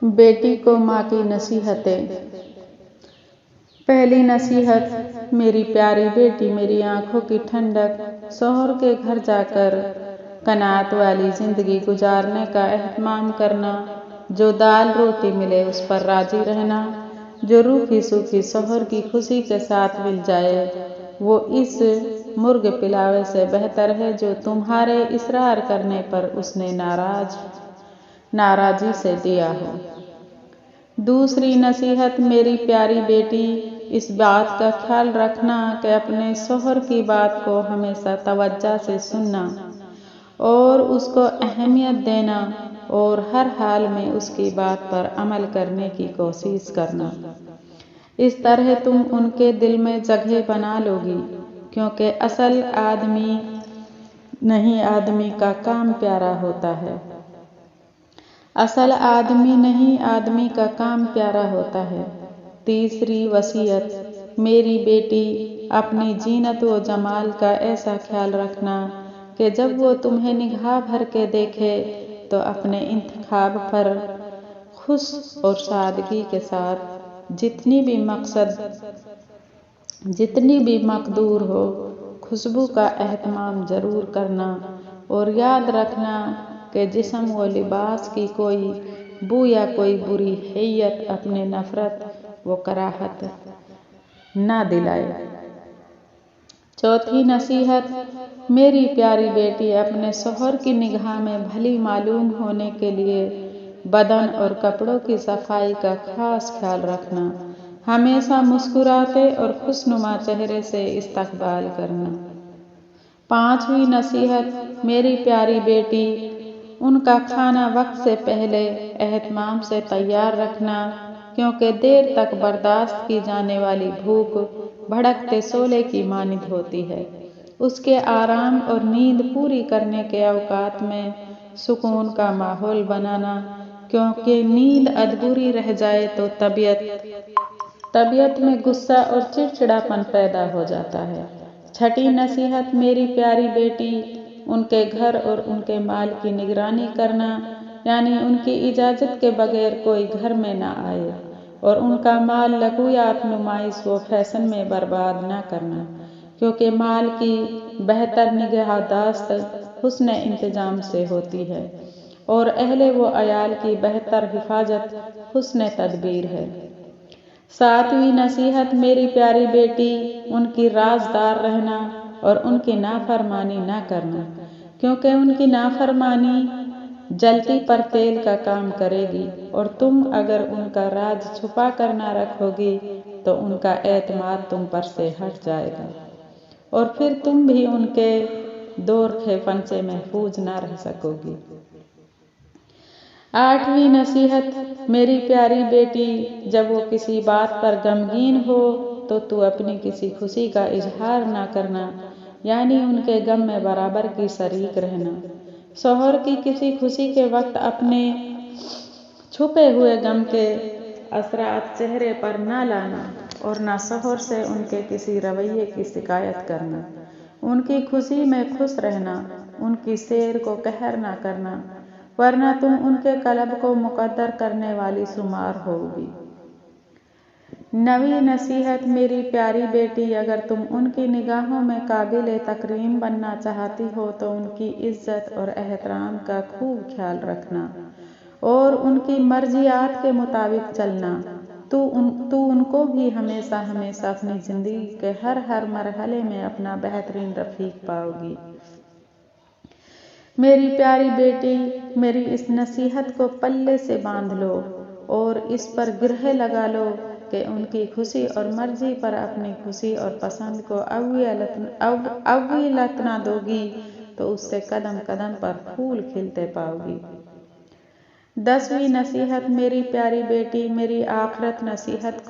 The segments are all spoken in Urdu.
بیٹی کو ماں کی نصیحتیں۔ پہلی نصیحت، میری پیاری بیٹی، میری آنکھوں کی ٹھنڈک، شوہر کے گھر جا کر قناعت والی زندگی گزارنے کا اہتمام کرنا۔ جو دال روٹی ملے اس پر راضی رہنا، جو روکھی سوکھی شوہر کی خوشی کے ساتھ مل جائے وہ اس مرغ پلاوے سے بہتر ہے جو تمہارے اصرار کرنے پر اس نے ناراضی سے دیا ہو۔ دوسری نصیحت، میری پیاری بیٹی، اس بات کا خیال رکھنا کہ اپنے شوہر کی بات کو ہمیشہ توجہ سے سننا اور اس کو اہمیت دینا اور ہر حال میں اس کی بات پر عمل کرنے کی کوشش کرنا۔ اس طرح تم ان کے دل میں جگہ بنا لوگی، کیونکہ اصل آدمی نہیں آدمی کا کام پیارا ہوتا ہے۔ اصل آدمی نہیں آدمی کا کام پیارا ہوتا ہے۔ تیسری وصیت، میری بیٹی، اپنی زینت و جمال کا ایسا خیال رکھنا کہ جب وہ تمہیں نگاہ بھر کے دیکھے تو اپنے انتخاب پر خوش اور سادگی کے ساتھ جتنی بھی مقدور ہو خوشبو کا اہتمام ضرور کرنا، اور یاد رکھنا کہ جسم و لباس کی کوئی بو یا کوئی بری ہیئت اپنے نفرت و کراہت نہ دلائے۔ چوتھی نصیحت، میری پیاری بیٹی، اپنے شوہر کی نگاہ میں بھلی معلوم ہونے کے لیے بدن اور کپڑوں کی صفائی کا خاص خیال رکھنا۔ ہمیشہ مسکراتے اور خوشنما چہرے سے استقبال کرنا۔ پانچویں نصیحت، میری پیاری بیٹی، ان کا کھانا وقت سے پہلے اہتمام سے تیار رکھنا، کیونکہ دیر تک برداشت کی جانے والی بھوک بھڑکتے شعلے کی مانند ہوتی ہے۔ اس کے آرام اور نیند پوری کرنے کے اوقات میں سکون کا ماحول بنانا، کیونکہ نیند ادھوری رہ جائے تو طبیعت میں غصہ اور چڑچڑاپن پیدا ہو جاتا ہے۔ چھٹی نصیحت، میری پیاری بیٹی، ان کے گھر اور ان کے مال کی نگرانی کرنا، یعنی ان کی اجازت کے بغیر کوئی گھر میں نہ آئے اور ان کا مال لغویات، نمائش و فیشن میں برباد نہ کرنا، کیونکہ مال کی بہتر نگہداشت حسن انتظام سے ہوتی ہے اور اہل و عیال کی بہتر حفاظت حسن تدبیر ہے۔ ساتویں نصیحت، میری پیاری بیٹی، ان کی رازدار رہنا اور ان کی نافرمانی نہ کرنا، کیونکہ ان کی نافرمانی جلتی پر تیل کا کام کرے گی اور تم اگر ان کا راز چھپا کر نہ رکھو گی تو ان کا اعتماد تم پر سے ہٹ جائے گا اور پھر تم بھی ان کے دور کھیپن سے محفوظ نہ رہ سکو گی۔ آٹھویں نصیحت، میری پیاری بیٹی، جب وہ کسی بات پر غمگین ہو تو اپنی کسی خوشی کا اظہار نہ کرنا، یعنی ان کے غم میں برابر کی شریک رہنا۔ شوہر کی کسی خوشی کے وقت اپنے چھپے ہوئے غم کے اثرات چہرے پر نہ لانا اور نہ شوہر سے ان کے کسی رویے کی شکایت کرنا۔ ان کی خوشی میں خوش رہنا، ان کی سیر کو قہر نہ کرنا، ورنہ تم ان کے قلب کو مقدر کرنے والی شمار ہوگی۔ نویں نصیحت، میری پیاری بیٹی، اگر تم ان کی نگاہوں میں قابل تکریم بننا چاہتی ہو تو ان کی عزت اور احترام کا خوب خیال رکھنا اور ان کی مرضیات کے مطابق چلنا۔ تو ان کو بھی ہمیشہ اپنی زندگی کے ہر مرحلے میں اپنا بہترین رفیق پاؤ گی۔ میری پیاری بیٹی، میری اس نصیحت کو پلے سے باندھ لو اور اس پر گرہ لگا لو کہ ان کی خوشی اور مرضی پر اپنی خوشی اور پسند کو اولویت نہ دو گی تو اس سے قدم قدم پر پھول کھلتے پاؤ گی۔ 10ویں نصیحت، میری پیاری بیٹی، میری آخری نصیحت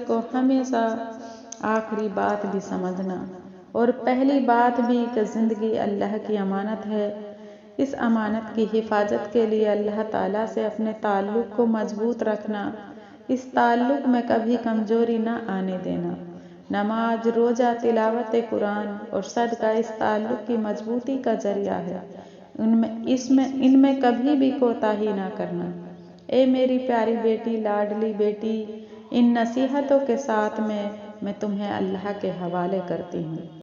کو ہمیشہ آخری بات بھی سمجھنا اور پہلی بات بھی کہ زندگی اللہ کی امانت ہے۔ اس امانت کی حفاظت کے لیے اللہ تعالیٰ سے اپنے تعلق کو مضبوط رکھنا، اس تعلق میں کبھی کمزوری نہ آنے دینا۔ نماز، روزہ، تلاوت قرآن اور صدقہ اس تعلق کی مضبوطی کا ذریعہ ہے، ان میں کبھی بھی کوتاہی نہ کرنا۔ اے میری پیاری بیٹی، لاڈلی بیٹی، ان نصیحتوں کے ساتھ میں تمہیں اللہ کے حوالے کرتی ہوں۔